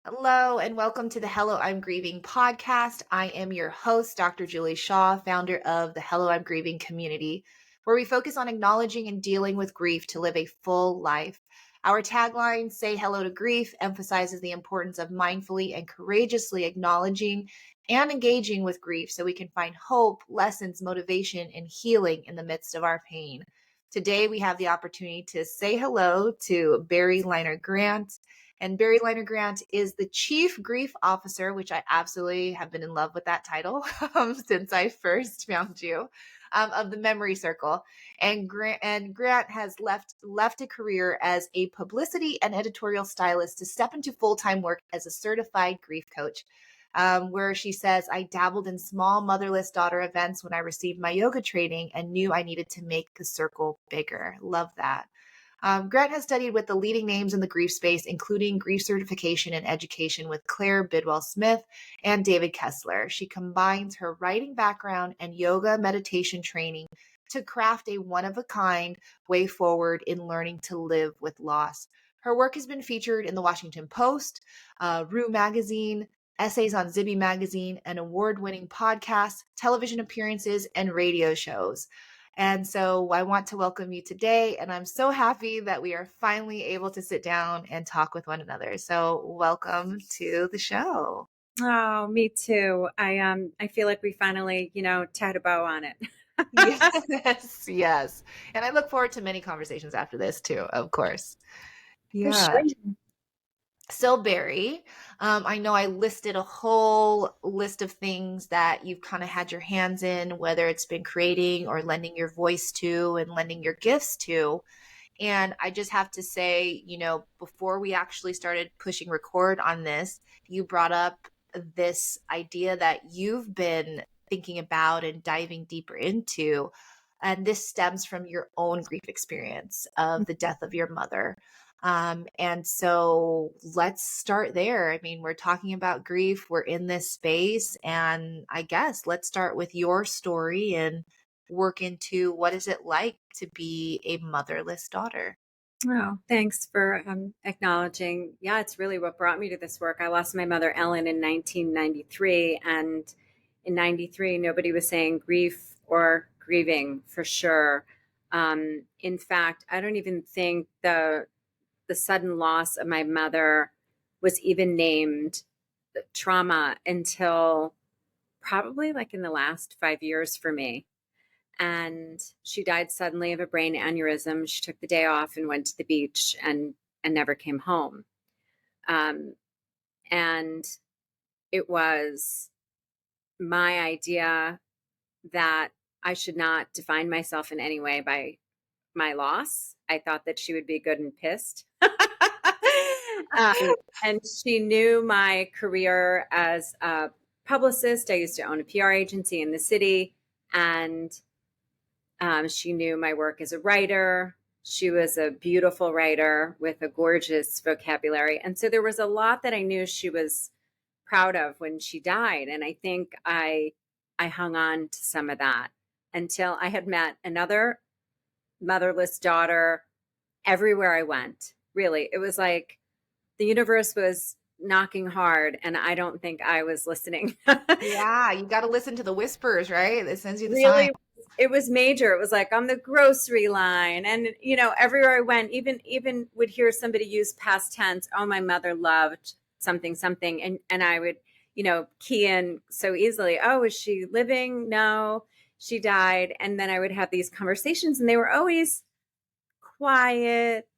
Hello, and welcome to the Hello, I'm Grieving podcast. I am your host, Dr. Julie Shaw, founder of the Hello, I'm Grieving community, where we focus on acknowledging and dealing with grief to live a full life. Our tagline, Say Hello to Grief, emphasizes the importance of mindfully and courageously acknowledging and engaging with grief so we can find hope, lessons, motivation, and healing in the midst of our pain. Today, we have the opportunity to say hello to Barri Leiner Grant. And Barri Leiner Grant is the Chief Grief Officer, which I absolutely have been in love with that title since I first found you, of the Memory Circle. And Grant has left a career as a publicity and editorial stylist to step into full-time work as a certified grief coach. Where she says, I dabbled in small motherless daughter events when I received my yoga training and knew I needed to make the circle bigger. Love that. Grant has studied with the leading names in the grief space, including grief certification and education with Claire Bidwell Smith and David Kessler. She combines her writing background and yoga meditation training to craft a one-of-a-kind way forward in learning to live with loss. Her work has been featured in the Washington Post, Rue Magazine, essays on Zibby Magazine, and award-winning podcasts, television appearances, and radio shows. And so I want to welcome you today, and I'm so happy that we are finally able to sit down and talk with one another. So welcome to the show. Oh, me too. I feel like we finally, tied a bow on it. Yes, yes. And I look forward to many conversations after this too, of course. For Yeah. sure. So Barry, I know I listed a whole list of things that you've kind of had your hands in, whether it's been creating or lending your voice to and lending your gifts to. And I just have to say, before we actually started pushing record on this, you brought up this idea that you've been thinking about and diving deeper into. And this stems from your own grief experience of the death of your mother. And so let's start there. I mean, we're talking about grief, we're in this space, and I guess let's start with your story and work into what is it like to be a motherless daughter. Oh, thanks for acknowledging. Yeah, it's really what brought me to this work. I lost my mother, Ellen, in 1993. And in 93, nobody was saying grief or grieving for sure. In fact, I don't even think the sudden loss of my mother was even named trauma until probably like in the last 5 years for me. And she died suddenly of a brain aneurysm. She took the day off and went to the beach and never came home. Um, and it was my idea that I should not define myself in any way by my loss. I thought that she would be good and pissed. And she knew my career as a publicist. I used to own a PR agency in the city, and she knew my work as a writer. She was a beautiful writer with a gorgeous vocabulary. And so there was a lot that I knew she was proud of when she died. And I think I hung on to some of that until I had met another motherless daughter everywhere I went. Really, it was like the universe was knocking hard, and I don't think I was listening. Yeah, you got to listen to the whispers, right? It sends you the sign. Really, it was major. It was like on the grocery line, and everywhere I went, even would hear somebody use past tense. Oh, my mother loved something something, and I would key in so easily. Oh, is she living? No, she died. And then I would have these conversations, and they were always quiet,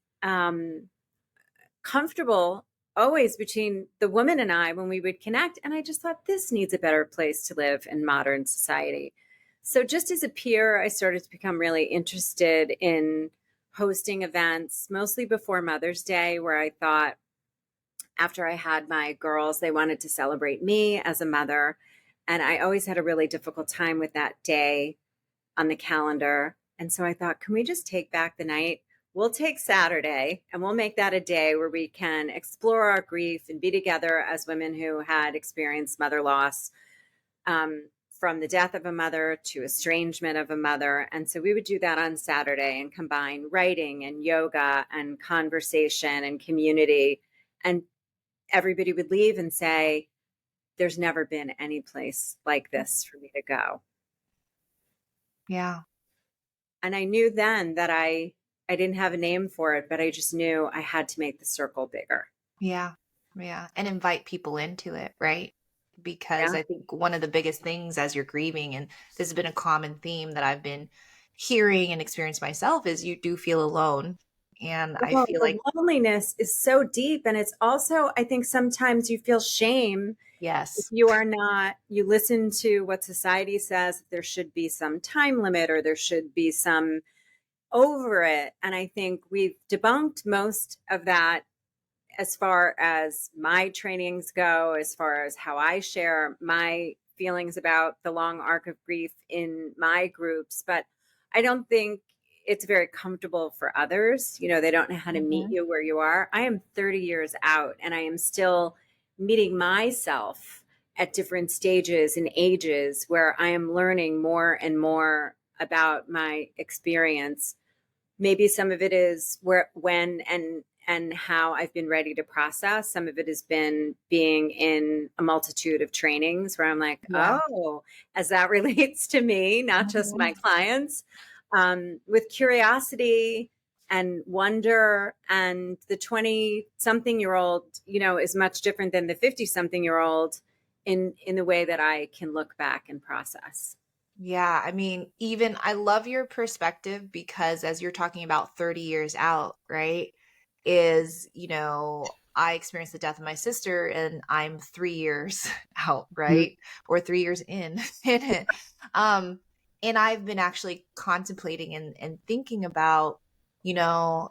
comfortable, always between the woman and I when we would connect. And I just thought, this needs a better place to live in modern society. So just as a peer, I started to become really interested in hosting events, mostly before Mother's Day, where I thought after I had my girls, they wanted to celebrate me as a mother. And I always had a really difficult time with that day on the calendar. And so I thought, can we just take back the night? We'll take Saturday and we'll make that a day where we can explore our grief and be together as women who had experienced mother loss, from the death of a mother to estrangement of a mother. And so we would do that on Saturday and combine writing and yoga and conversation and community and everybody would leave and say, there's never been any place like this for me to go. Yeah. And I knew then that I didn't have a name for it, but I just knew I had to make the circle bigger. Yeah. Yeah. And invite people into it, right? Because Yeah. I think one of the biggest things as you're grieving, and this has been a common theme that I've been hearing and experienced myself, is you do feel alone. And I Well, feel the like, loneliness is so deep. And it's also, I think sometimes you feel shame if yes. you are not, you listen to what society says there should be some time limit or there should be some over it. And I think we've debunked most of that as far as my trainings go, as far as how I share my feelings about the long arc of grief in my groups. But I don't think it's very comfortable for others. You know, they don't know how to meet Mhm. you where you are. I am 30 years out and I am still meeting myself at different stages and ages where I am learning more and more about my experience. Maybe some of it is where, when, and how I've been ready to process. Some of it has been being in a multitude of trainings where I'm like, Yeah. oh, as that relates to me, not just Mhm. my clients, with curiosity and wonder. And the 20 something year old, you know, is much different than the 50 something year old in the way that I can look back and process. Yeah, I mean, even I love your perspective because as you're talking about 30 years out, right? I experienced the death of my sister and I'm 3 years out, Mhm. right? Or 3 years in in it. Um, and I've been actually contemplating and thinking about, you know,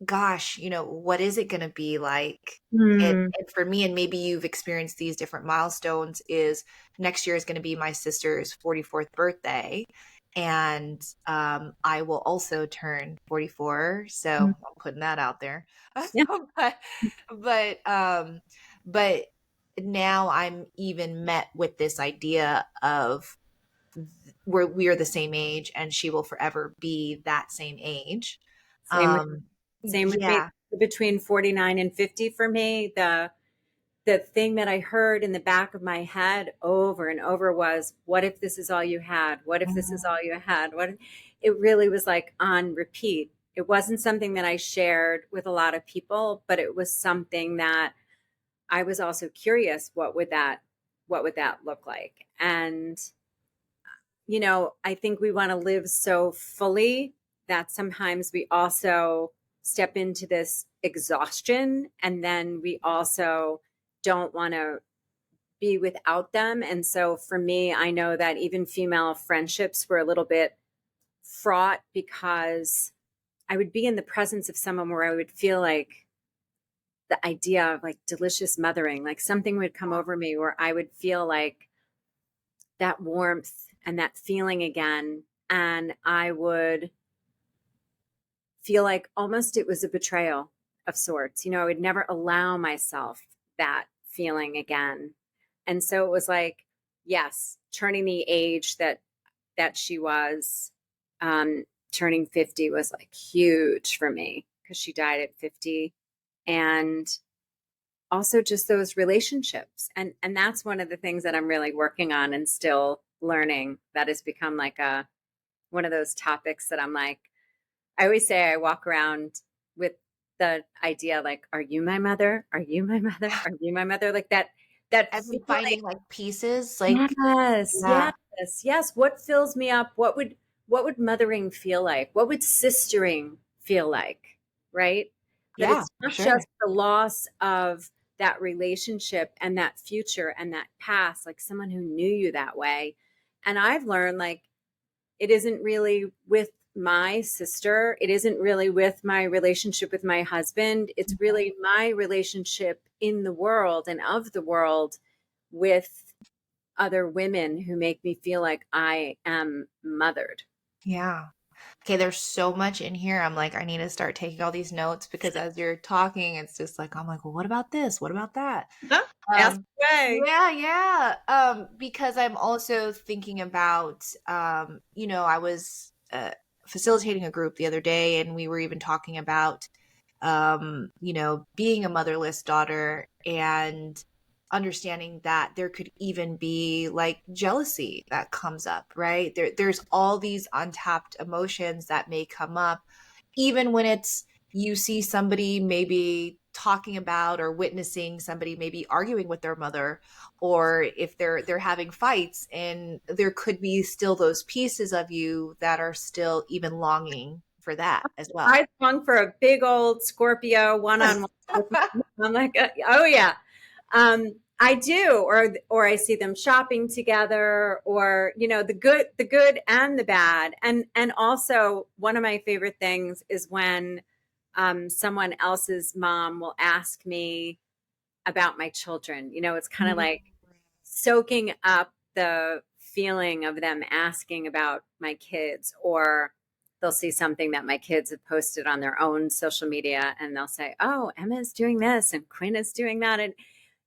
gosh, what is it going to be like? Hmm. And for me, and maybe you've experienced these different milestones, is next year is going to be my sister's 44th birthday. And I will also turn 44. So I'm putting that out there. Yeah, but, but, um, but now I'm even met with this idea of where we are the same age and she will forever be that same age. same with Um, Same with me. yeah. Between 49 and 50 for me, the thing that I heard in the back of my head over and over was, what if this is all you had? What if this is Mhm. all you had? It really was like on repeat. It wasn't something that I shared with a lot of people, but it was something that I was also curious, what would that look like? And you know, I think we want to live so fully that sometimes we also step into this exhaustion and then we also don't want to be without them. And so for me, I know that even female friendships were a little bit fraught because I would be in the presence of someone where I would feel like the idea of like delicious mothering, like something would come over me where I would feel like that warmth and that feeling again. And I would feel like almost it was a betrayal of sorts. You know, I would never allow myself that feeling again. And so it was like, yes, turning the age that she was, um, turning 50 was like huge for me because she died at 50. And also just those relationships. And that's one of the things that I'm really working on and still learning that has become like a one of those topics that I'm like, I always say I walk around with the idea like, are you my mother? Are you my mother? Are you my mother? Like that I've been feeling. finding like pieces, like, Yes, yeah, yes, yes. What fills me up? What would mothering feel like? What would sistering feel like? Right? That yeah, it's for not sure. just the loss of that relationship and that future and that past, like someone who knew you that way. And I've learned like it isn't really with my sister. It isn't really with my relationship with my husband. It's Mhm. really my relationship in the world and of the world with other women who make me feel like I am mothered. Yeah. Okay, there's so much in here. I'm like, I need to start taking all these notes because as you're talking, it's just like, I'm like, well, what about this? What about that? Huh? Ask Um, away. yeah, yeah. Because I'm also thinking about, I was facilitating a group the other day and we were even talking about being a motherless daughter and understanding that there could even be like jealousy that comes up, right? There's all these untapped emotions that may come up, even when it's you see somebody maybe talking about or witnessing somebody maybe arguing with their mother, or if they're having fights, and there could be still those pieces of you that are still even longing for that as well. I long for a big old Scorpio one-on-one with my mom. I'm like, oh yeah, I do. Or I see them shopping together, or the good and the bad. And also one of my favorite things is when someone else's mom will ask me about my children. It's kind of Mhm. like soaking up the feeling of them asking about my kids, or they'll see something that my kids have posted on their own social media and they'll say, oh, Emma's doing this and Quinn is doing that. And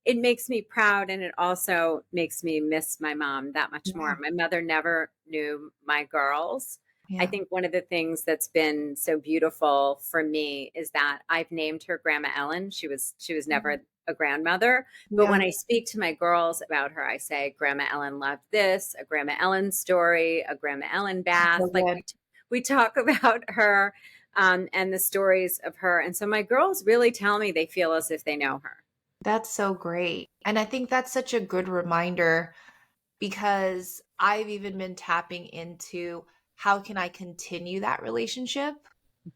it makes me proud, and it also makes me miss my mom that much Yeah. more. My mother never knew my girls. I Yeah. think one of the things that's been so beautiful for me is that I've named her Grandma Ellen. She was never Mhm. a grandmother, but Yeah. when I speak to my girls about her, I say Grandma Ellen loved this, a Grandma Ellen story, a Grandma Ellen bath. So Like good. we talk about her, and the stories of her, and so my girls really tell me they feel as if they know her. That's so great. And I think that's such a good reminder, because I've even been tapping into how can I continue that relationship,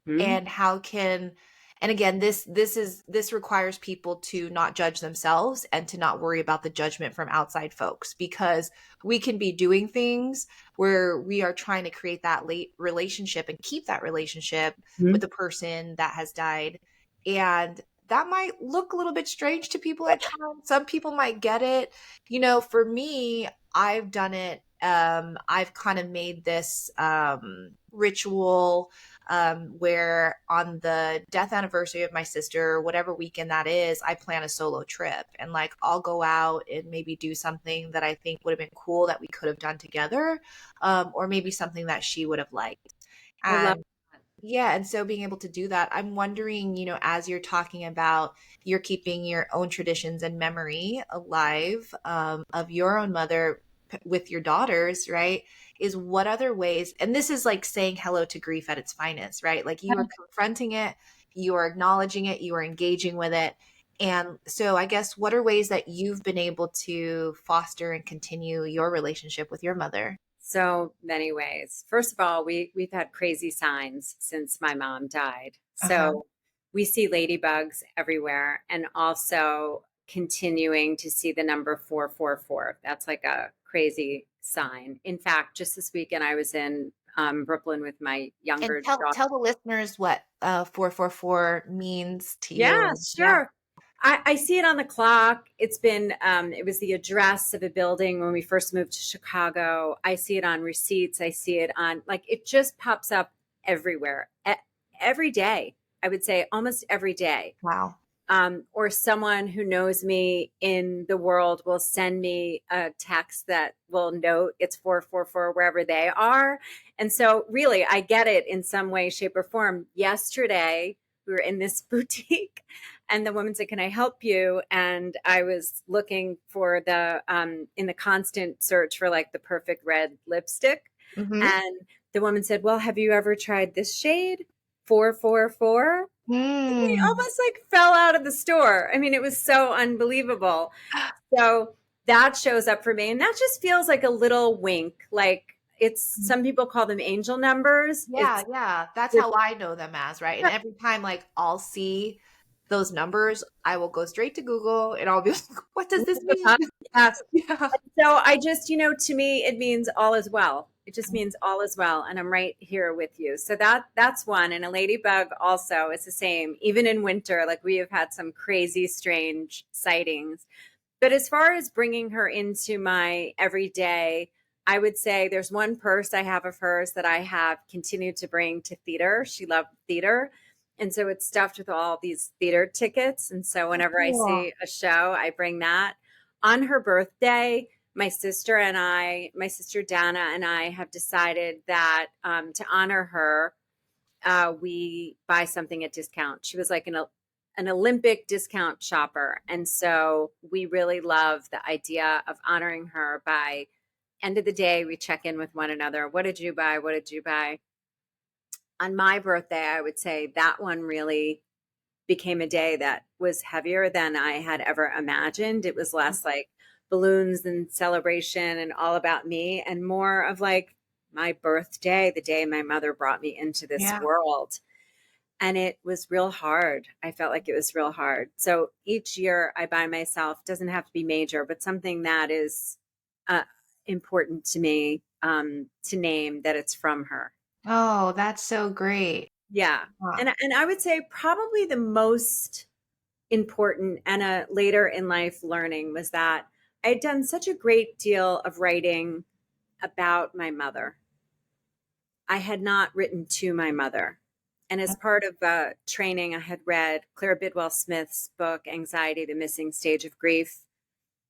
Mhm. and how can, and again, this requires people to not judge themselves and to not worry about the judgment from outside folks, because we can be doing things where we are trying to create that late relationship and keep that relationship with the person that has died, and that might look a little bit strange to people at times. Some people might get it. For me, I've done it. I've kind of made this ritual, where on the death anniversary of my sister, whatever weekend that is, I plan a solo trip, and like I'll go out and maybe do something that I think would have been cool that we could have done together, or maybe something that she would have liked. I love And yeah, and so being able to do that, I'm wondering, as you're talking about you're keeping your own traditions and memory alive, of your own mother with your daughters, right? Is what other ways, and this is like saying hello to grief at its finest, right? Like you are confronting it, you are acknowledging it, you are engaging with it. And so I guess what are ways that you've been able to foster and continue your relationship with your mother? so many ways. First of all, we've had crazy signs since my mom died. Uh-huh. So we see ladybugs everywhere, and also continuing to see the number 444. That's like a crazy sign. In fact, just this weekend I was in Brooklyn with my And younger tell daughter. tell the listeners what 444 means to Yeah, you. Yeah. sure. I see it on the clock. It was the address of a building when we first moved to Chicago. I see it on receipts. I see it on, like, it just pops up everywhere, every day. I would say almost every day. Wow. Or someone who knows me in the world will send me a text that will note it's 444 wherever they are. And so, really, I get it in some way, shape, or form. Yesterday, we were in this boutique, and the woman said, "Can I help you?" And I was looking for in the constant search for like the perfect red lipstick. Mm-hmm. And the woman said, "Well, have you ever tried this shade? 444?" We Hmm. almost like fell out of the store. I mean, it was so unbelievable. So that shows up for me. And that just feels like a little wink. Like, it's, some people call them angel numbers. Yeah, yeah. That's how I know them as, right? And every time like I'll see those numbers, I will go straight to Google and I'll be like, what does this mean? Yes. Yeah. So I just, to me, it means all is well. It just means all is well, and I'm right here with you. So that's one. And a ladybug also is the same. Even in winter, like we have had some crazy, strange sightings. But as far as bringing her into my everyday, I would say there's one purse I have of hers that I have continued to bring to theater. She loved theater. And so it's stuffed with all these theater tickets. And so Oh, whenever I cool. see a show, I bring that. On her birthday, my sister Dana and I have decided that to honor her, we buy something at discount. She was like an Olympic discount shopper. And so we really love the idea of honoring her by end of the day, we check in with one another. What did you buy? What did you buy? On my birthday, I would say that one really became a day that was heavier than I had ever imagined. It was less like balloons and celebration and all about me, and more of like my birthday, the day my mother brought me into this Yeah. world. And it was real hard. I felt like it was real hard. So each year I buy myself, doesn't have to be major, but something that is uh, important to me, to name that it's from her. Oh, that's so great. Yeah. Wow. And I would say probably the most important and a later in life learning was that I had done such a great deal of writing about my mother. I had not written to my mother. And as part of training, I had read Clara Bidwell Smith's book, Anxiety, the Missing Stage of Grief.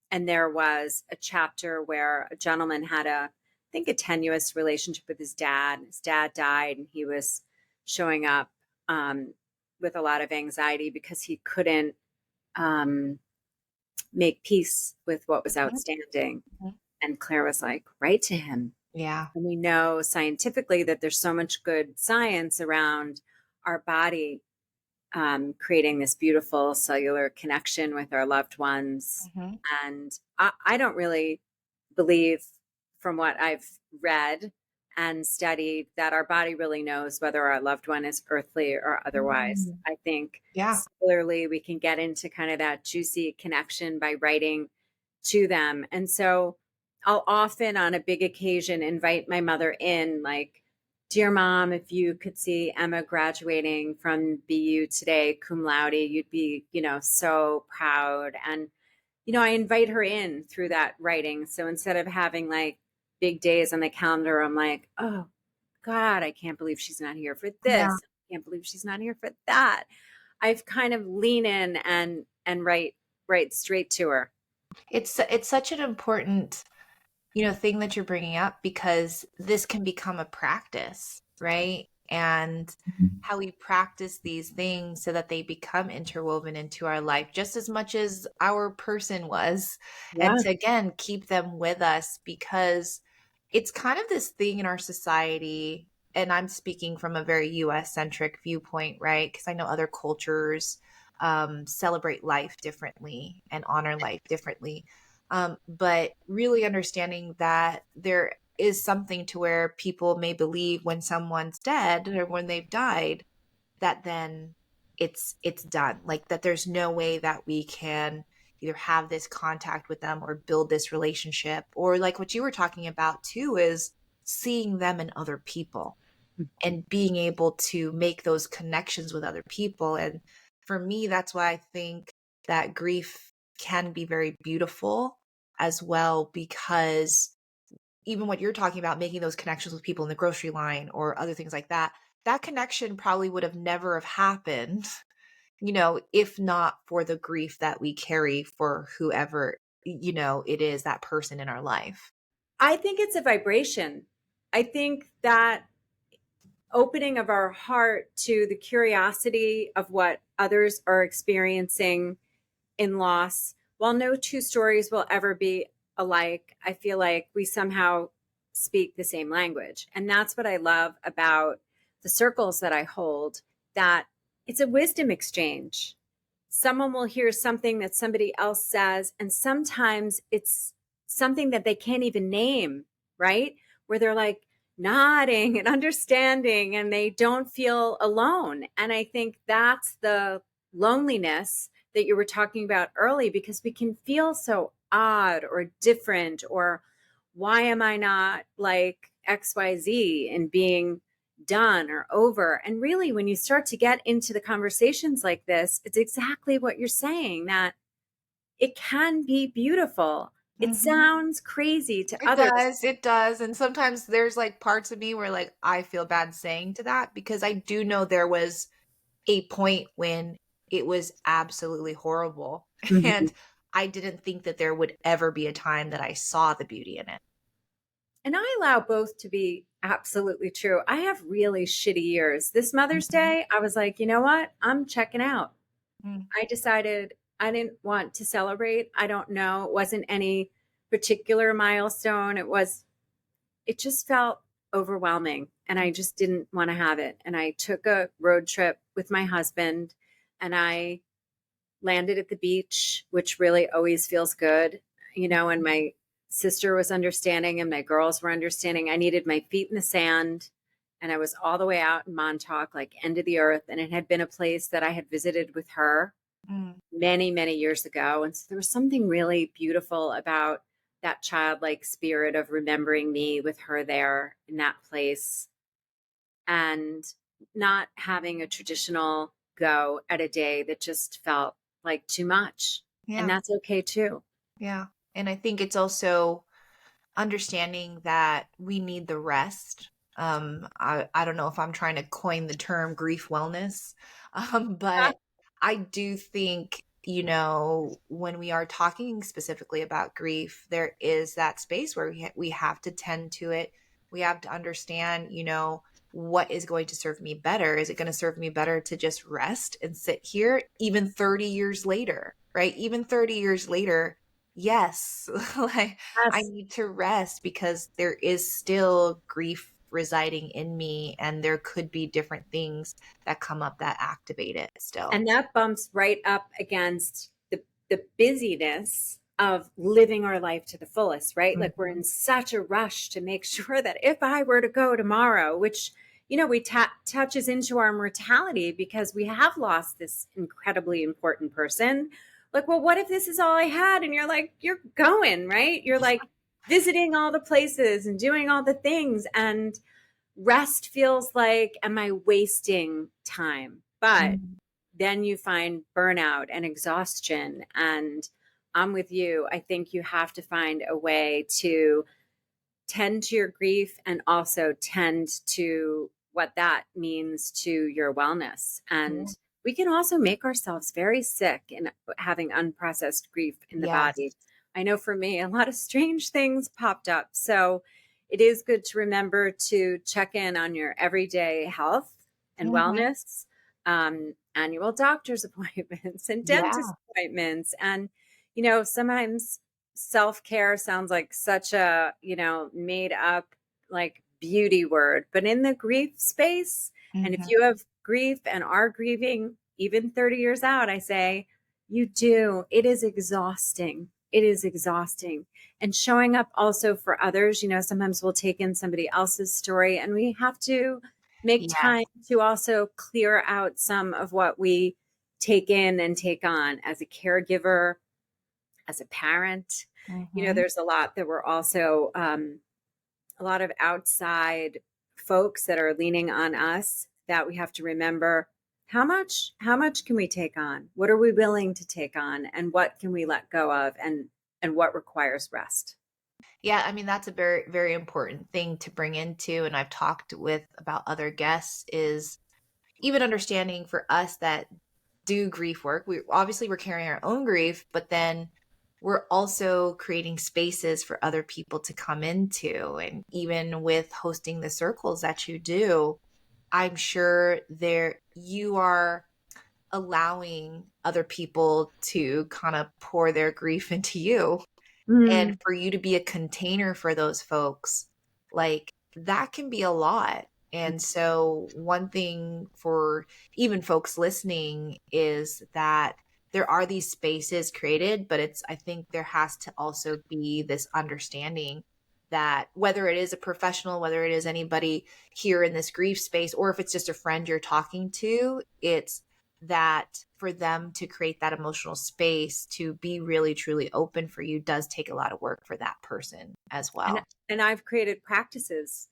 And there was a chapter where a gentleman had I think, a tenuous relationship with his dad. His dad died, and he was showing up um, with a lot of anxiety because he couldn't um, make peace with what was Mhm, outstanding. mhm. And Claire was like, write to him. Yeah. And we know scientifically that there's so much good science around our body creating this beautiful cellular connection with our loved ones. Mhm. And I don't really believe, from what I've read and studied, that our body really knows whether our loved one is earthly or otherwise. Mm. I think Yeah. similarly, we can get into kind of that juicy connection by writing to them. And so I'll often, on a big occasion, invite my mother in, like, dear mom, if you could see Emma graduating from BU today, cum laude, you'd be, so proud. And, I invite her in through that writing. So instead of having like big days on the calendar, I'm like, oh God, I can't believe she's not here for Yeah. this. I can't believe she's not here for that. I've kind of lean in and write straight to her. It's such an important, thing that you're bringing up because this can become a practice, right? And how we practice these things so that they become interwoven into our life just as much as our person was. And Yeah. to again keep them with us because it's kind of this thing in our society. And I'm speaking from a very US centric viewpoint, right? Because I know other cultures celebrate life differently and honor life differently. But really understanding that there is something to where people may believe when someone's dead or when they've died that then it's done, like that there's no way that we can either have this contact with them or build this relationship, or like what you were talking about too is seeing them and other people and being able to make those connections with other people. And for me, that's why I think that grief can be very beautiful as well, because even what you're talking about, making those connections with people in the grocery line or other things like that, that connection probably would have never have happened, if not for the grief that we carry for whoever, it is that person in our life. I think it's a vibration. I think that opening of our heart to the curiosity of what others are experiencing in loss, while no two stories will ever be alike, I feel like we somehow speak the same language. And that's what I love about the circles that I hold, that it's a wisdom exchange. Someone will hear something that somebody else says, and sometimes it's something that they can't even name, right? Where they're like nodding and understanding, and they don't feel alone. And I think that's the loneliness that you were talking about early, because we can feel so odd or different, or why am I not like XYZ and being done or over. And really, when you start to get into the conversations like this, it's exactly what you're saying, that it can be beautiful. It Mhm. sounds crazy to It others. does, it does, and sometimes there's, like, parts of me where, like, I feel bad saying to that because I do know there was a point when it was absolutely horrible, Mhm. and I didn't think that there would ever be a time that I saw the beauty in it. And I allow both to be absolutely true. I have really shitty years. This Mother's Mhm. Day, I was like, you know what? I'm checking out. Mm. I decided I didn't want to celebrate. I don't know. It wasn't any particular milestone. It just felt overwhelming and I just didn't want to have it. And I took a road trip with my husband and I landed at the beach, which really always feels good, and my sister was understanding and my girls were understanding. I needed my feet in the sand and I was all the way out in Montauk, like end of the earth. And it had been a place that I had visited with her Mm. many, many years ago. And so there was something really beautiful about that childlike spirit of remembering me with her there in that place and not having a traditional go at a day that just felt like too much. And Yeah. that's okay too. Yeah. And I think it's also understanding that we need the rest. I don't know if I'm trying to coin the term grief wellness, Ah, but I do think, when we are talking specifically about grief, there is that space where we have to tend to it. We have to understand, what is going to serve me better? Is it going to serve me better to just rest and sit here even 30 years later, right? Even 30 years later, yes, like I yes. need to rest because there is still grief residing in me, and there could be different things that come up that activate it still. And that bumps right up against the busyness of living our life to the fullest, right? Like we're Mhm. in such a rush to make sure that if I were to go tomorrow, which we touches into our mortality because we have lost this incredibly important person. Like, well, what if this is all I had? And you're like, you're going, right? You're like visiting all the places and doing all the things. And rest feels like, am I wasting time? But Mhm. then you find burnout and exhaustion. And I'm with you. I think you have to find a way to tend to your grief and also tend to what that means to your wellness. And Yeah. we can also make ourselves very sick in having unprocessed grief in the body. Yes. I know for me, a lot of strange things popped up. So it is good to remember to check in on your everyday health and Mhm. wellness, annual doctor's appointments and dentist Yeah. appointments. And, sometimes self care sounds like such a, made up like beauty word, but in the grief space, and if Mhm. you have grief and are grieving, even 30 years out, I say, you do. It is exhausting. It is exhausting. And showing up also for others, sometimes we'll take in somebody else's story and we have to make Yes. time to also clear out some of what we take in and take on as a caregiver, as a parent. Mhm. There's a lot that we're also, a lot of outside folks that are leaning on us that we have to remember how much can we take on? What are we willing to take on? And what can we let go of? And what requires rest? Yeah, I mean, that's a very, very important thing to bring into, and I've talked with about other guests is even understanding for us that do grief work. We're carrying our own grief, but then we're also creating spaces for other people to come into. And even with hosting the circles that you do, I'm sure there you are allowing other people to kind of pour their grief into you, and Mm. for you to be a container for those folks, like that can be a lot. And so, one thing for even folks listening is that there are these spaces created, but I think there has to also be this understanding that whether it is a professional, whether it is anybody here in this grief space, or if it's just a friend you're talking to, it's that for them to create that emotional space to be really truly open for you does take a lot of work for that person as and well. and I've created practices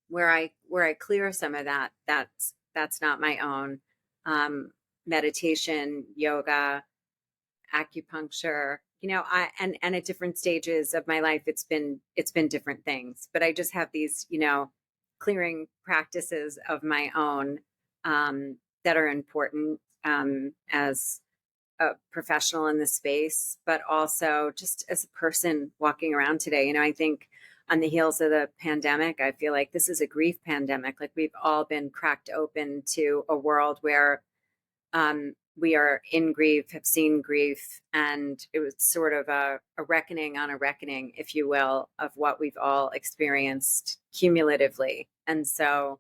where I clear some of that's not my own, um, meditation, yoga, acupuncture. I and at different stages of my life it's been different things, but I just have these, clearing practices of my own, that are important, as a professional in the space, but also just as a person walking around today. I think on the heels of the pandemic, I feel like this is a grief pandemic. Like we've all been cracked open to a world where we are in grief, have seen grief, and it was sort of a reckoning on a reckoning, if you will, of what we've all experienced cumulatively. And so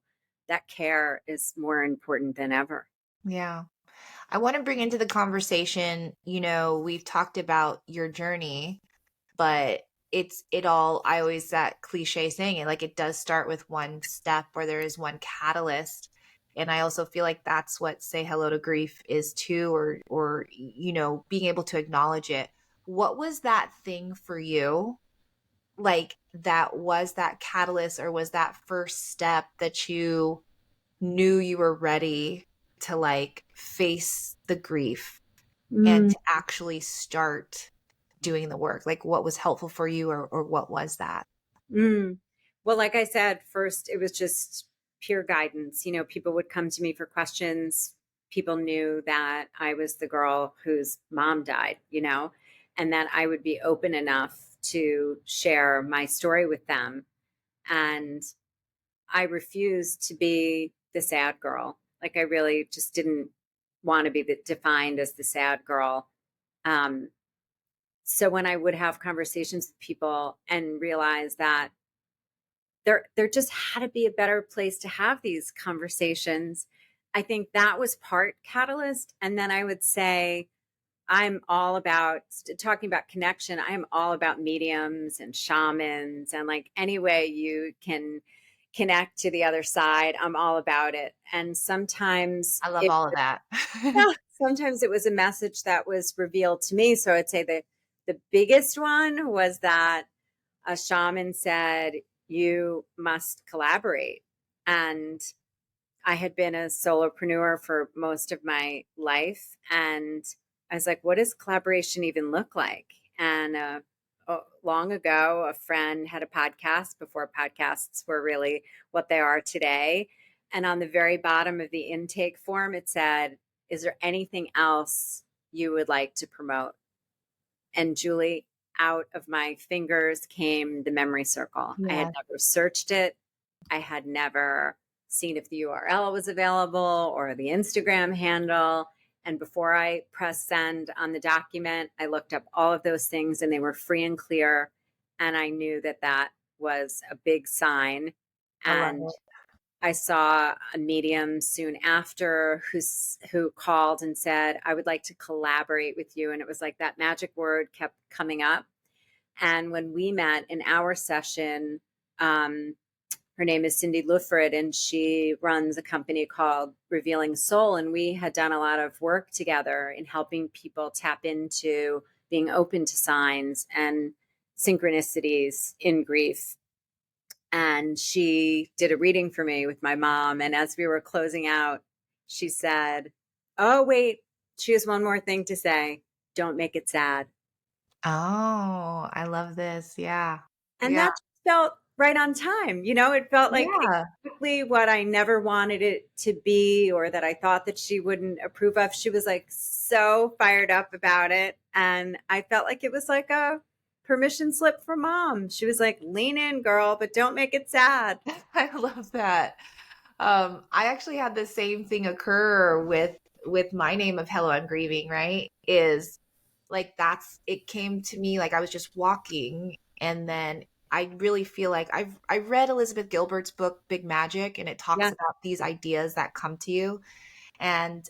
that care is more important than ever. Yeah. I want to bring into the conversation, we've talked about your journey, but I always that cliche saying it, like it does start with one step or there is one catalyst. And I also feel like that's what Say Hello to Grief is too, or being able to acknowledge it. What was that thing for you? Like that was that catalyst or was that first step that you knew you were ready to like face the grief and Mm, to actually start doing the work? Like what was helpful for you or what was that? mm. Well, like I said, first, it was just pure guidance. People would come to me for questions. People knew that I was the girl whose mom died, and that I would be open enough to share my story with them. And I refused to be the sad girl. Like I really just didn't want to be defined as the sad girl. Um, so when I would have conversations with people and realize that there just had to be a better place to have these conversations, I think that was part catalyst. And then I would say I'm all about talking about connection. I'm all about mediums and shamans and like any way you can connect to the other side. I'm all about it. And sometimes I love all of that. yeah, sometimes it was a message that was revealed to me. So I'd say the biggest one was that a shaman said, "You must collaborate." And I had been a solopreneur for most of my life. And I was like, what does collaboration even look like? And long ago, a friend had a podcast before podcasts were really what they are today. And on the very bottom of the intake form, it said, is there anything else you would like to promote? And Julie, out of my fingers came the memory circle. I had Yeah, never searched it. I had never seen if the URL was available or the Instagram handle. And before I pressed send on the document, I looked up all of those things and they were free and clear. And I knew that that was a big sign. I love And it. I saw a medium soon after who called and said, I would like to collaborate with you. And it was like that magic word kept coming up. And when we met in our session, um, her name is Cindy Lufred, and she runs a company called Revealing Soul. And we had done a lot of work together in helping people tap into being open to signs and synchronicities in grief. And she did a reading for me with my mom. And as we were closing out, she said, oh, wait, she has one more thing to say. Don't make it sad. Oh, I love this. Yeah. And Yeah. that felt right on time. It felt like Yeah. exactly what I never wanted it to be or that I thought that she wouldn't approve of. She was like so fired up about it. And I felt like it was like a permission slip from mom. She was like, lean in, girl, but don't make it sad. I love that. I actually had the same thing occur with my name of Hello, I'm Grieving, right? Is like that's it came to me like I was just walking and then I really feel like I read Elizabeth Gilbert's book Big Magic and it talks Yeah. about these ideas that come to you. And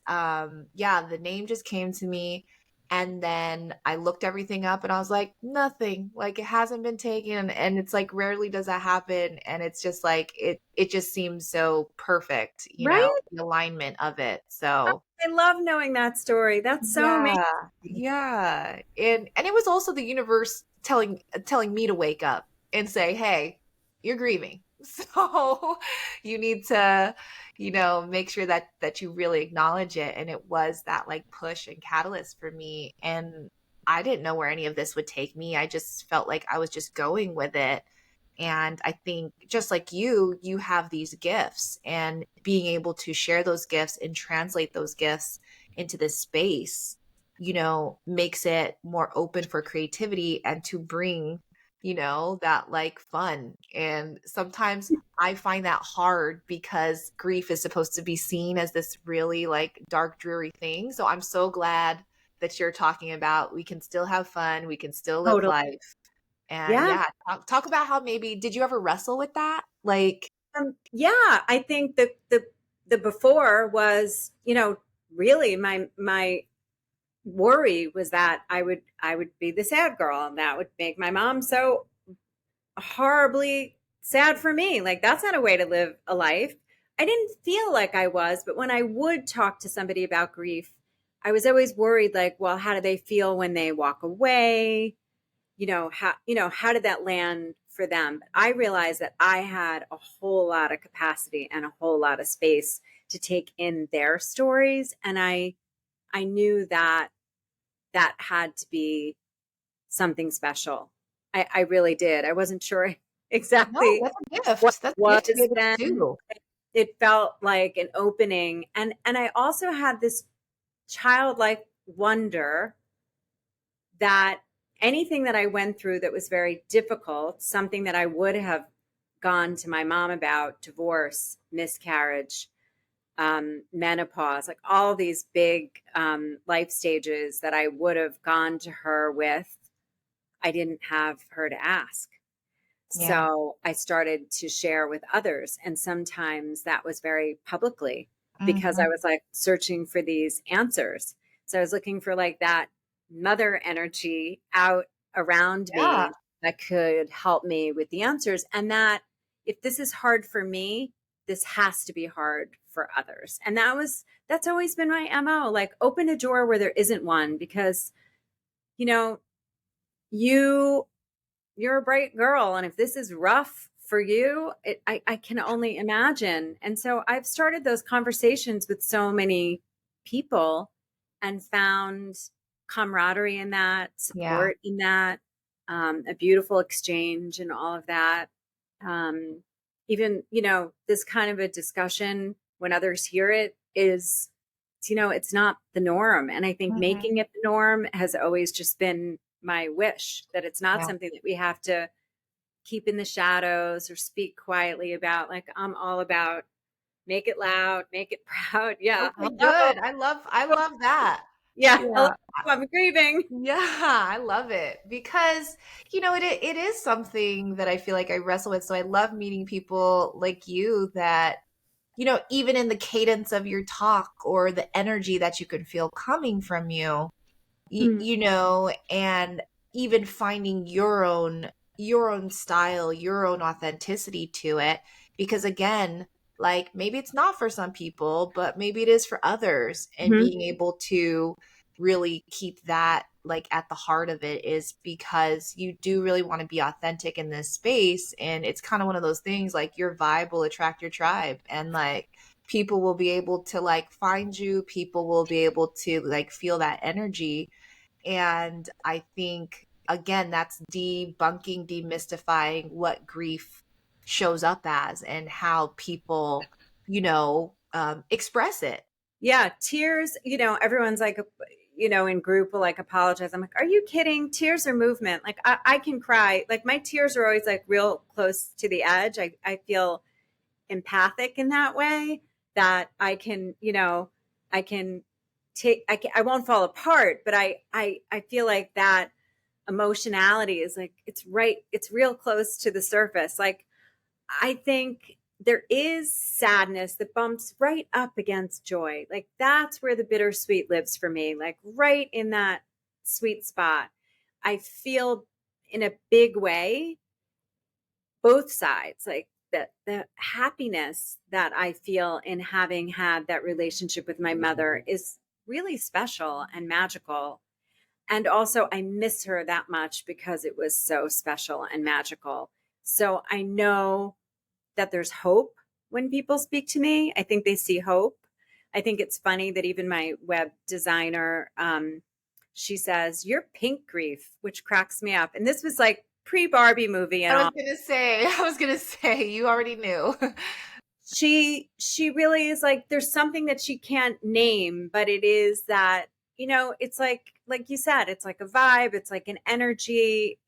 yeah, the name just came to me. And then I looked everything up and I was like, nothing. Like it hasn't been taken. And it's like rarely does that happen. And it's just like it just seems so perfect, Right? the alignment of it. So I love knowing that story. That's so amazing. yeah, yeah. And it was also the universe telling me to wake up and say, "Hey, you're grieving." So you need to, make sure that you really acknowledge it. And it was that like push and catalyst for me. And I didn't know where any of this would take me. I just felt like I was just going with it. And I think just like you have these gifts and being able to share those gifts and translate those gifts into this space, makes it more open for creativity and to bring that like fun. And sometimes I find that hard because grief is supposed to be seen as this really like dark, dreary thing. So I'm so glad that you're talking about we can still have fun, we can still live Totally. life. And Yeah. yeah, talk about how maybe did you ever wrestle with that? Like, Yeah, I think the before was, really my worry was that I would be the sad girl, and that would make my mom so horribly sad for me. Like, that's not a way to live a life. I didn't feel like I was, but when I would talk to somebody about grief, I was always worried, like, well, how do they feel when they walk away? How did that land for them? But I realized that I had a whole lot of capacity and a whole lot of space to take in their stories, and I knew that that had to be something special. I really did. I wasn't sure no, exactly that's a what gift. it That's a gift to be was able to then. do. It felt like an opening, and I also had this childlike wonder that anything that I went through that was very difficult, something that I would have gone to my mom about, divorce, miscarriage, menopause, like all these big life stages that I would have gone to her with, I didn't have her to ask. Yeah. So I started to share with others. And sometimes that was very publicly because I Mhm. was like searching for these answers. So I was looking for like that mother energy out around Yeah. me that could help me with the answers. And that if this is hard for me, this has to be hard for others. And that's always been my MO, like open a door where there isn't one because, you know, you you're a bright girl, and if this is rough for you, I can only imagine. And so I've started those conversations with so many people and found camaraderie in that, Yeah. support in that, a beautiful exchange and all of that. um, Even, this kind of a discussion when others hear it is, it's not the norm. And I think Mhm. making it the norm has always just been my wish, that it's not Yeah. something that we have to keep in the shadows or speak quietly about. Like, I'm all about make it loud, make it proud. Yeah. Okay, good. I love that. Yeah. Hello, Yeah. I'm grieving. Yeah, I love it because it is something that I feel like I wrestle with. So I love meeting people like you that even in the cadence of your talk or the energy that you can feel coming from you, Mm. and even finding your own style, your own authenticity to it. Because again, like maybe it's not for some people, but maybe it is for others. And Mhm. being able to really keep that like at the heart of it is because you do really want to be authentic in this space. And it's kind of one of those things like your vibe will attract your tribe. And like people will be able to like find you, people will be able to like feel that energy. And I think, again, that's debunking, demystifying what grief shows up as and how people, express it. Yeah. Tears, everyone's like, in group will like apologize. I'm like, are you kidding? Tears are movement. Like, I can cry. Like, my tears are always like real close to the edge. I feel empathic in that way, that I can I won't fall apart, but I feel like that emotionality is like, it's real close to the surface. Like, I think there is sadness that bumps right up against joy. Like, that's where the bittersweet lives for me, like right in that sweet spot. I feel in a big way both sides, like the happiness that I feel in having had that relationship with my mother is really special and magical. And also, I miss her that much because it was so special and magical. So I know that there's hope when people speak to me. I think they see hope. I think it's funny that even my web designer, she says, "You're pink grief," which cracks me up. And this was like pre Barbie movie and I was all. gonna say, I was gonna say, you already knew. She really is like, there's something that she can't name, but it is that, it's like you said, it's like a vibe, it's like an energy,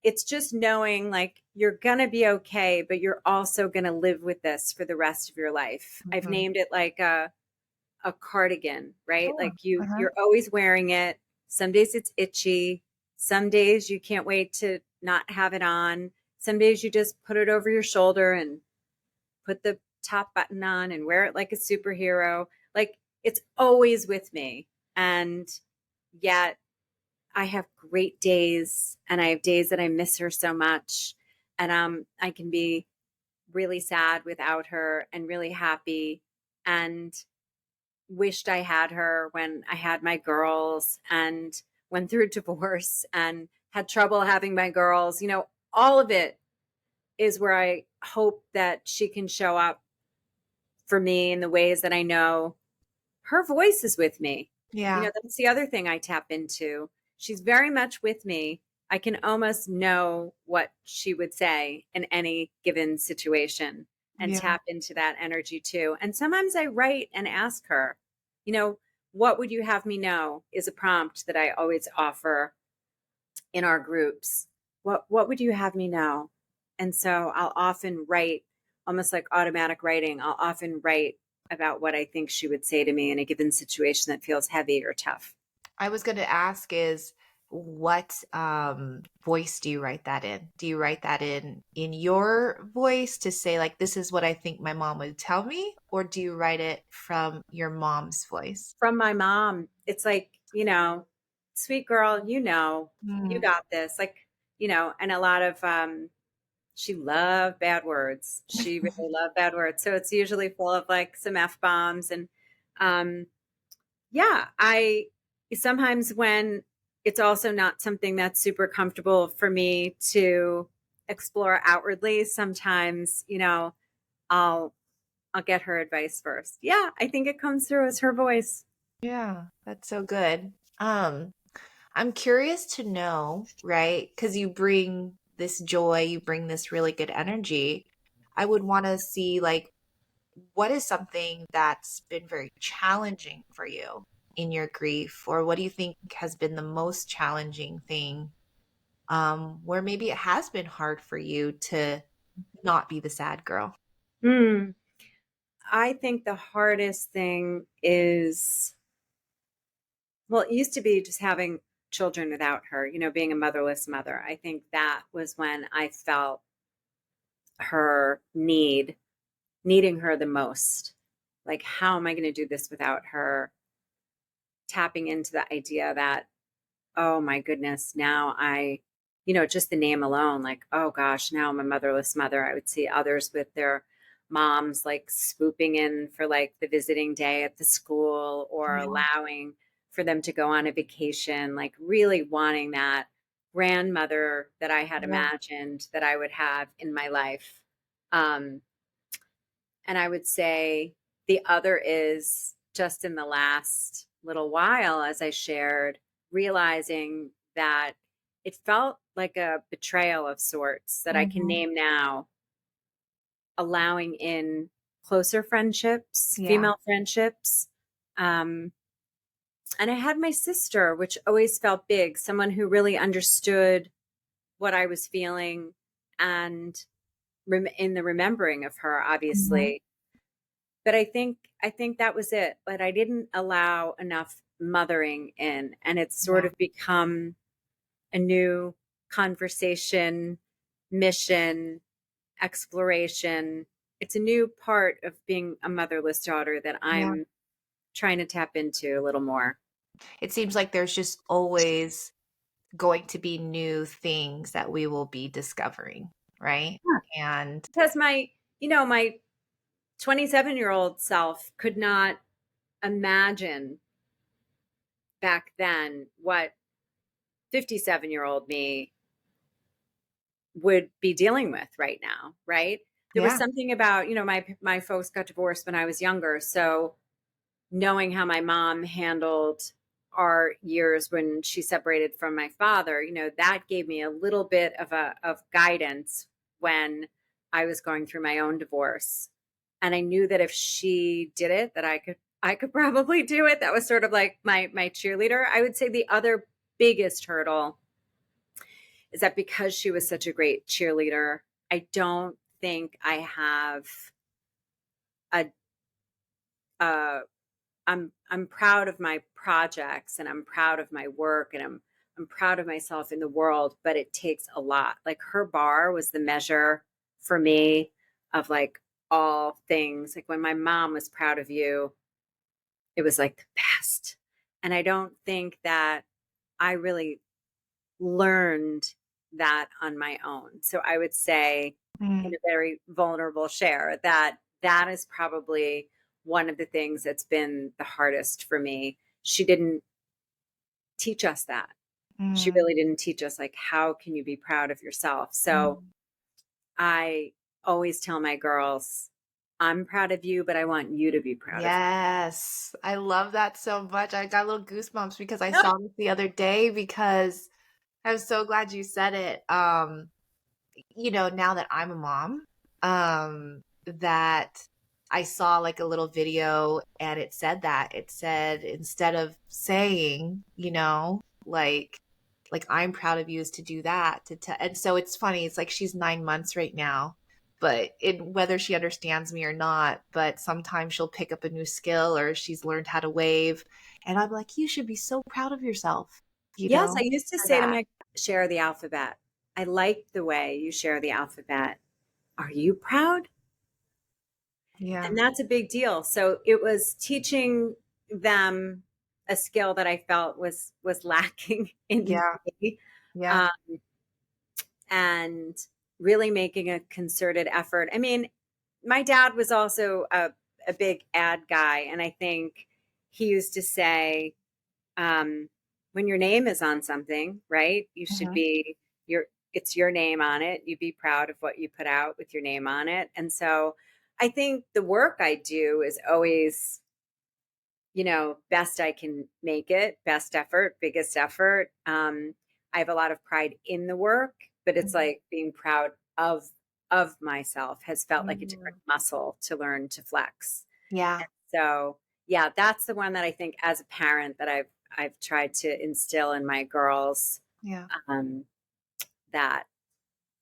it's just knowing like you're going to be okay, but you're also going to live with this for the rest of your life. I've Mhm. named it like a cardigan, right? Oh, Like you uh-huh. you're always wearing it. Some days it's itchy. Some days you can't wait to not have it on. Some days you just put it over your shoulder and put the top button on and wear it like a superhero. Like it's always with me. And yet I have great days and I have days that I miss her so much. And I can be really sad without her and really happy and wished I had her when I had my girls and went through a divorce and had trouble having my girls. All of it is where I hope that she can show up for me in the ways that I know her voice is with me. Yeah. That's the other thing I tap into. She's very much with me. I can almost know what she would say in any given situation and Yeah. tap into that energy too. And sometimes I write and ask her, you know, what would you have me know is a prompt that I always offer in our groups. What would you have me know? And so I'll often write almost like automatic writing. I'll often write about what I think she would say to me in a given situation that feels heavy or tough. I was going to ask is what voice do you write that in? Do you write that in your voice to say like this is what I think my mom would tell me, or do you write it from your mom's voice? From my mom, it's like, sweet girl, you Mm. got this. Like, and a lot of she loved bad words. She really loved bad words. So it's usually full of like some F bombs and um yeah, I sometimes when it's also not something that's super comfortable for me to explore outwardly, sometimes, I'll I'll get her advice first. Yeah, I think it comes through as her voice. Yeah, that's so good. I'm curious to know, right? Because you bring this joy, you bring this really good energy. I would want to see like what is something that's been very challenging for you in your grief, or what do you think has been the most challenging thing, where maybe it has been hard for you to not be the sad girl? Hmm. I think the hardest thing is, well, it used to be just having children without her, being a motherless mother. I think that was when I felt her needing her the most. Like, how am I going to do this without her? Tapping into the idea that, oh my goodness, now just the name alone, like, oh gosh, now I'm a motherless mother. I would see others with their moms like swooping in for like the visiting day at the school or Yeah, allowing for them to go on a vacation, like really wanting that grandmother that I had yeah, imagined that I would have in my life. Um, and I would say the other is just in the last little while, as I shared, realizing that it felt like a betrayal of sorts that I can hmm, name now, allowing in closer friendships, yeah, female friendships. Um, and I had my sister, which always felt big, someone who really understood what I was feeling and in the remembering of her, hmm, obviously. But I think that was it. But I didn't allow enough mothering in, and it's sort yeah, of become a new conversation, mission, exploration. It's a new part of being a motherless daughter that yeah. I'm trying to tap into a little more. It seems like there's just always going to be new things that we will be discovering, right? Yeah. And Because my 27-year-old self could not imagine back then what 57-year-old me would be dealing with right now, right? There was yeah, something about, my folks got divorced when I was younger, so knowing how my mom handled our years when she separated from my father, that gave me a little bit of guidance when I was going through my own divorce. And I knew that if she did it, that I could probably do it. That was sort of like my cheerleader. I would say the other biggest hurdle is that because she was such a great cheerleader, I don't think I have a, a I'm proud of my projects and I'm proud of my work and I'm proud of myself in the world, but it takes a lot. Like her bar was the measure for me of like all things. Like when my mom was proud of you, it was like the best. And I don't think that I really learned that on my own. So I would say, in Mm, a very vulnerable share, that that is probably one of the things that's been the hardest for me. She didn't teach us that. She mm, really didn't teach us, like, how can you be proud of yourself? So mm. I always tell my girls, I'm proud of you, but I want you to be proud of Yes, I love that so much. I got little goosebumps because I you. saw this the other day because I'm so glad you said it. Now that I'm a mom, that I saw like a little video and it said that. It said instead of saying, like I'm proud of you is to do that and so it's funny. It's like she's 9 months right now, but whether she understands me or not, but sometimes she'll pick up a new skill or she's learned how to wave, and I'm like, you should be so proud of yourself, Yes, I used to for say to that. my share the alphabet. I like the way you share the alphabet. Are you proud? Yeah, And that's a big deal. So it was teaching them a skill that I felt was lacking in yeah, me, yeah. um, and really making a concerted effort. I mean, my dad was also a big ad guy, and I think he used to say, when your name is on something, right? You should Mhm. be your it's your name on it. You be proud of what you put out with your name on it. And so I think the work I do is always, best I can make it, best effort, biggest effort. I have a lot of pride in the work, but it's Mhm. like being proud of myself has felt like a different Mm. muscle to learn to flex. Yeah, And so, yeah, that's the one that I think as a parent that I've tried to instill in my girls, yeah. um, that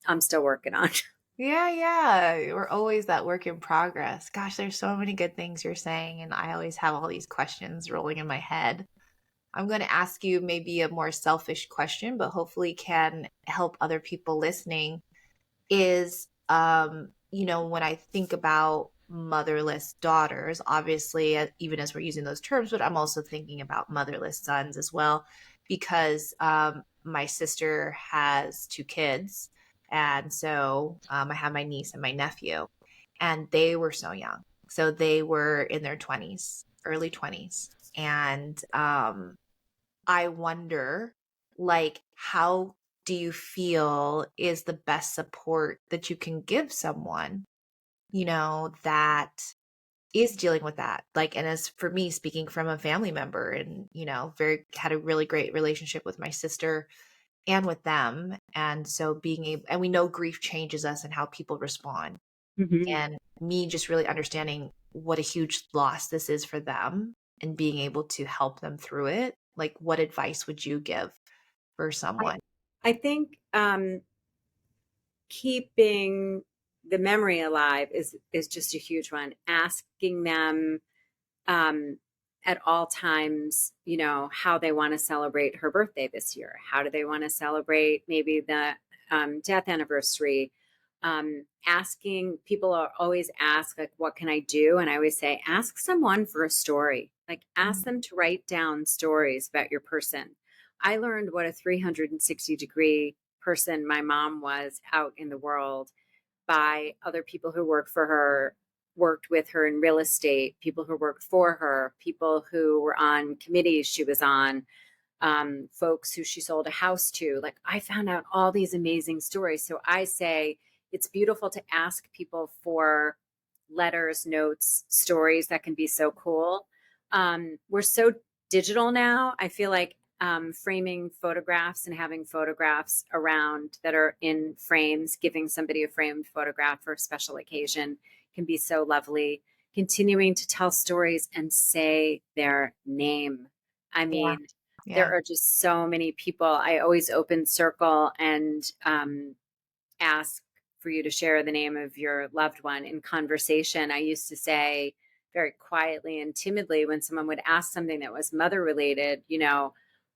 I'm still working on. Yeah, yeah. We're always that work in progress. Gosh, there's so many good things you're saying, and I always have all these questions rolling in my head. I'm going to ask you maybe a more selfish question, but hopefully can help other people listening. Is when I think about motherless daughters, obviously, even as we're using those terms, but I'm also thinking about motherless sons as well, because my sister has two kids, and so I have my niece and my nephew, and they were so young, so they were in their 20s, early 20s, and I wonder, like, how do you feel is the best support that you can give someone, that is dealing with that? Like, and as for me, speaking from a family member and, very had a really great relationship with my sister and with them. And so being able, and we know grief changes us and how people respond. Mhm. And me just really understanding what a huge loss this is for them and being able to help them through it. Like, what advice would you give for I, someone? I think keeping the memory alive is just a huge one. Asking them um, at all times, how they want to celebrate her birthday this year. How do they want to celebrate maybe the death anniversary? Asking people are always ask, like, what can I do? And I always say, ask someone for a story. Like, ask Mm, them to write down stories about your person. I learned what a 360-degree person my mom was out in the world by other people who worked for her, worked with her in real estate, people who worked for her, people who were on committees she was on, folks who she sold a house to. Like, I found out all these amazing stories. So I say it's beautiful to ask people for letters, notes, stories that can be so cool. We're so digital now. I feel like framing photographs and having photographs around that are in frames, giving somebody a framed photograph for a special occasion can be so lovely. Continuing to tell stories and say their name. I yeah. mean, There Yeah. are just so many people. I always open circle and ask for you to share the name of your loved one in conversation. I used to say very quietly and timidly when someone would ask something that was mother related,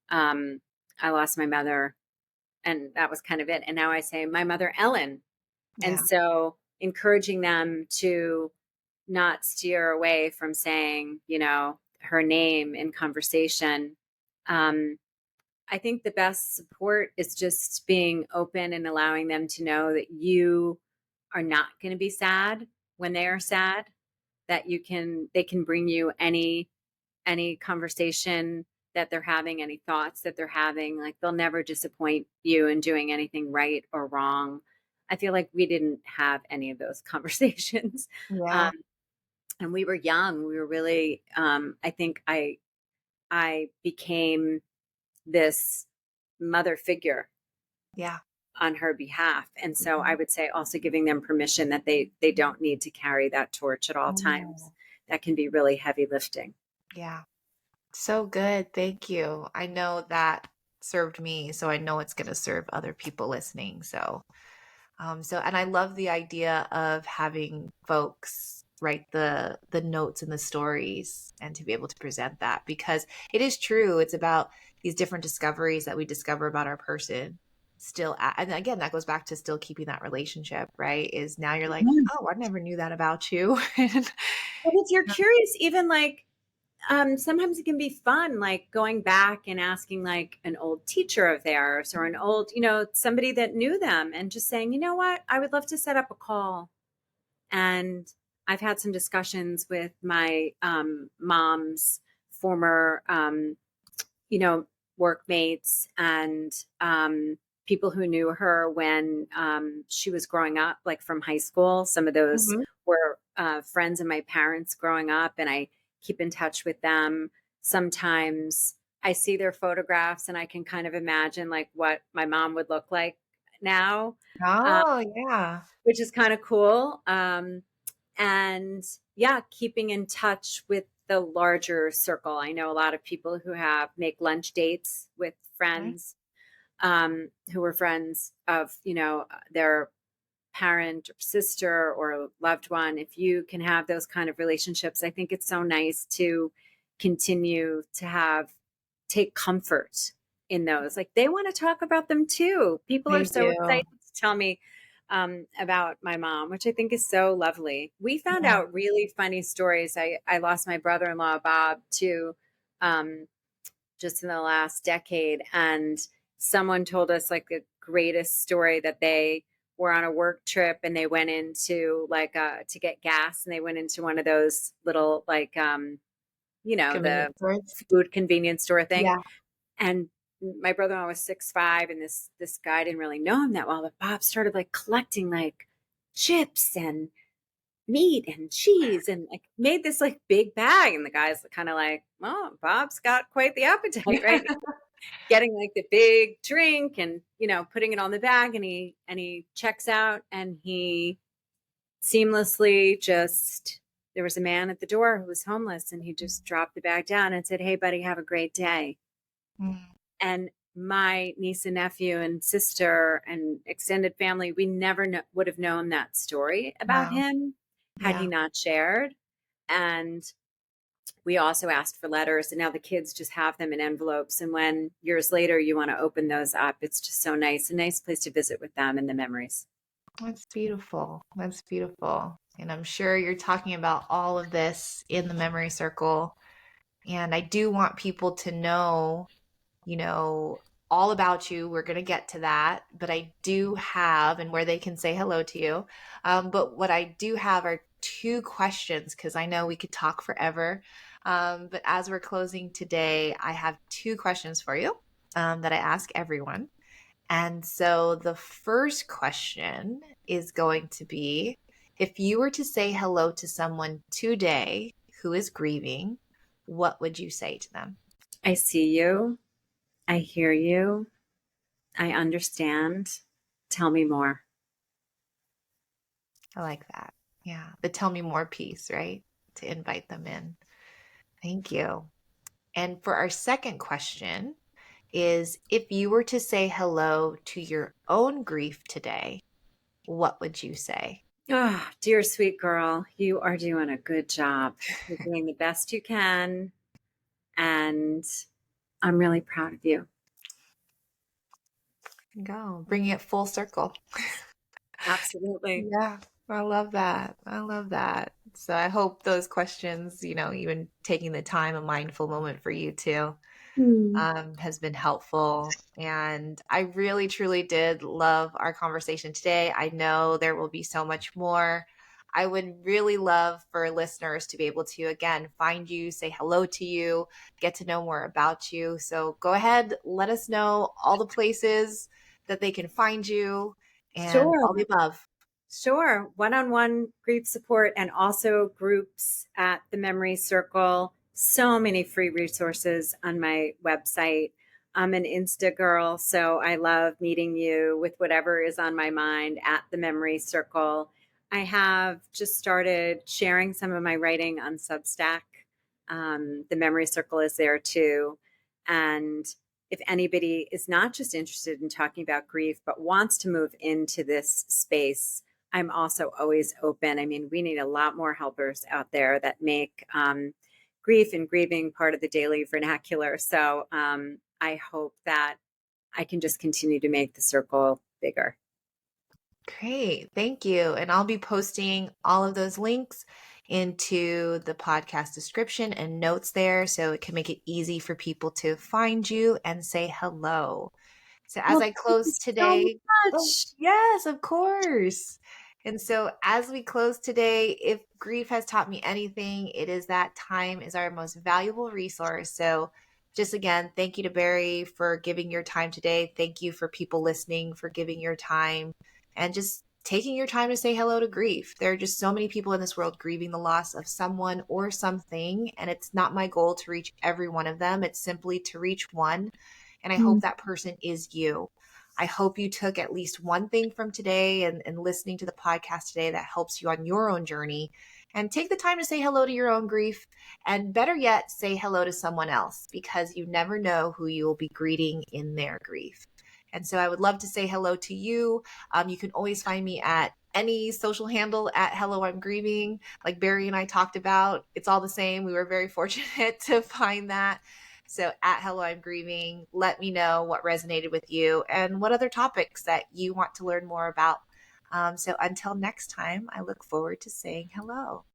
um, I lost my mother, and that was kind of it. And now I say, my mother, Ellen. And Yeah. so encouraging them to not steer away from saying, her name in conversation. Um, I think the best support is just being open and allowing them to know that you are not going to be sad when they are sad, that they can bring you any conversation that they're having, any thoughts that they're having. Like, they'll never disappoint you in doing anything right or wrong. I feel like we didn't have any of those conversations. Um, Yeah. and we were young. We were really, I think I became this mother figure Yeah. on her behalf. And so I Mhm. would say also giving them permission that they don't need to carry that torch at all times. Oh, That can be really heavy lifting. yeah. So good. Thank you. I know that served me, so I know it's going to serve other people listening. And I love the idea of having folks write the notes and the stories and to be able to present that because it is true. It's about these different discoveries that we discover about our person and again, that goes back to still keeping that relationship, right? Is now you're like, Yeah. oh, I never knew that about you. And But if you're curious, even like sometimes it can be fun, like going back and asking like an old teacher of theirs or an old, somebody that knew them and just saying, you know what, I would love to set up a call. And I've had some discussions with my mom's former you know, workmates and people who knew her when she was growing up, like from high school. Some of those Mhm. were friends of my parents growing up, and I keep in touch with them. Sometimes I see their photographs and I can kind of imagine like what my mom would look like now, uh, Oh, yeah. which is kind of cool. And yeah, keeping in touch with the larger circle. I know a lot of people who have make lunch dates with Right. friends who were friends of their parent or sister or loved one. If you can have those kind of relationships, I think it's so nice to continue to have take comfort in those. Like, they want to talk about them too. People are They so do. excited to tell me about my mom, which I think is so lovely. We found Yeah. out really funny stories. I lost my brother-in-law Bob to um, just in the last decade. And someone told us like the greatest story that they were on a work trip and they went into like to get gas, and they went into one of those little like the Convenience stores. food convenience store thing. Yeah. And my brother-in-law was 6'5", and this guy didn't really know him that well, but Bob started like collecting like chips and meat and cheese and like made this like big bag, and the guy's kind of like, well, Bob's got quite the appetite, right? Getting like the big drink and putting it on the bag, and he checks out, and he seamlessly just there was a man at the door who was homeless, and he just dropped the bag down and said, hey buddy, have a great day. Mm, And my niece and nephew and sister and extended family, we never would have known that story about wow. him had he Yeah. not shared. And we also asked for letters, and now the kids just have them in envelopes. And when years later you want to open those up, it's just so nice, a nice place to visit with them and the memories. That's beautiful. That's beautiful. And I'm sure you're talking about all of this in the memory circle. And I do want people to know, you know, all about you. We're going to get to that. But I do have, and where they can say hello to you. But what I do have are two questions because I know we could talk forever. But as we're closing today, I have two questions for you that I ask everyone. And so the first question is going to be if you were to say hello to someone today who is grieving, what would you say to them? I see you. I hear you. I understand. Tell me more. I like that. Yeah. The tell me more piece, right? To invite them in. Thank you. And for our second question, is if you were to say hello to your own grief today, what would you say? Oh, dear sweet girl, you are doing a good job. You're doing the best you can, and I'm really proud of you. Go, bringing it full circle. Absolutely. Yeah, I love that. I love that. So I hope those questions, even taking the time, a mindful moment for you too, Hmm. has been helpful. And I really, truly did love our conversation today. I know there will be so much more. I would really love for listeners to be able to, again, find you, say hello to you, get to know more about you. So go ahead, let us know all the places that they can find you and Sure. all the above. Sure. One on one grief support and also groups at the Memory Circle. So many free resources on my website. I'm an Insta girl, so I love meeting you with whatever is on my mind at the Memory Circle. I have just started sharing some of my writing on Substack. The Memory Circle is there too. And if anybody is not just interested in talking about grief, but wants to move into this space, I'm also always open. I mean, we need a lot more helpers out there that make grief and grieving part of the daily vernacular. So I hope that I can just continue to make the circle bigger. Great. Thank you. And I'll be posting all of those links into the podcast description and notes there so it can make it easy for people to find you and say hello. So as Well, I thank you close so today, oh, much. yes, of course. And so as we close today, if grief has taught me anything, it is that time is our most valuable resource. So just again, thank you to Barry for giving your time today. Thank you for people listening for giving your time and just taking your time to say hello to grief. There are just so many people in this world grieving the loss of someone or something. And it's not my goal to reach every one of them. It's simply to reach one. And I hope Mm. that person is you. I hope you took at least one thing from today and listening to the podcast today that helps you on your own journey. And take the time to say hello to your own grief. And better yet, say hello to someone else because you never know who you will be greeting in their grief. And so I would love to say hello to you. You can always find me at any social handle at Hello I'm Grieving. Like Barry and I talked about, it's all the same. We were very fortunate to find that. So at Hello I'm Grieving, let me know what resonated with you and what other topics that you want to learn more about. So until next time, I look forward to saying hello.